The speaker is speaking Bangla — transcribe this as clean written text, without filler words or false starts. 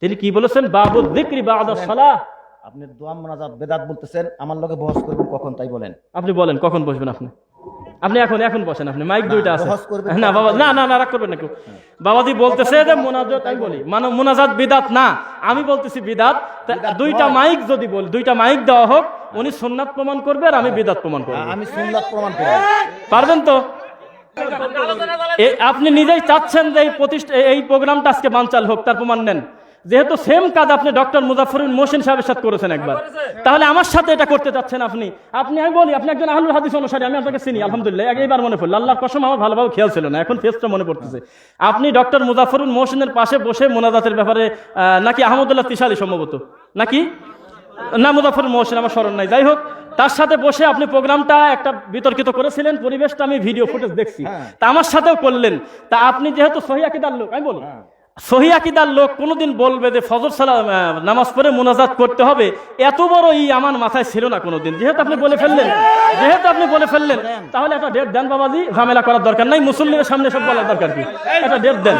তিনি কি বলেছেন? বাবু যিকরি বা'দা সালাহ। আপনি দোয়া মুনাজাত বেদাত বলতেছেন, আমার লগে বহস করবেন কখন তাই বলেন। আপনি বলেন কখন বসবেন? আপনি এখন বসেন, আপনি মাইক দুইটা আছে। বহস করবেন না বাবা, না রাগ করবেন না কেউ। বাবাজি বলতেছে যে মুনাজাত, আমি বলি মানে মুনাজাত বিদাত না, আমি বলতেছি বিদাত। দুইটা মাইক যদি বলি, দুইটা মাইক দেওয়া হোক, উনি সুন্নাত প্রমাণ করবে আর আমি বিদাত প্রমাণ করব। আমি সুন্নাত প্রমাণ করব। পারবেন তো? আপনি নিজেই চাচ্ছেন যে এই প্রোগ্রামটা আজকে বানচাল হোক, তার প্রমাণ নেন। যেহেতু সেম কাজ আপনি ডক্টর মুজাফফরুল মোহসিন সাহেবের সাথে করেছেন একবার, তাহলে আমার সাথে এটা করতে চাচ্ছেন আপনি। আমি বলি, আপনি একজন আহলুল হাদিস অনুসারী, আমি আপনাকে চিনি আলহামদুলিল্লাহ, এইবার মনে পড়লো, আল্লাহর কসম আমার ভালোভাবে খেয়াল ছিল না, এখন ফেসটা মনে পড়তেছে। আপনি ডক্টর মুজাফফরুল মোহসিনের পাশে বসে মোনাজাতের ব্যাপারে নাকি আহমদুল্লাহ তিশালী সম্ভবত, নাকি না মুজাফফরুল মোহসিন, আমার স্মরণ নাই, যাই হোক, তার সাথে বসে আপনি প্রোগ্রামটা একটা বিতর্কিত করেছিলেন, পরিবেশটা আমি ভিডিও ফুটেজ দেখছি, তা আমার সাথেও করলেন। তা আপনি যেহেতু সহিহ আকীদার লোক, আমি বলি সহিহ আকীদার লোক, কোনোদিন বলবে যে ফজর সালাত নামাজ পড়ে মুনাজাত করতে হবে, এত বড় আমার মাথায় ছিল না কোনোদিন। যেহেতু আপনি বলে ফেললেন, তাহলে একটা ডেট দেন বাবাজি, ঝামেলা করার দরকার নাই, মুসল্লিদের সামনে সব বলার দরকার কি, একটা ডেট দেন।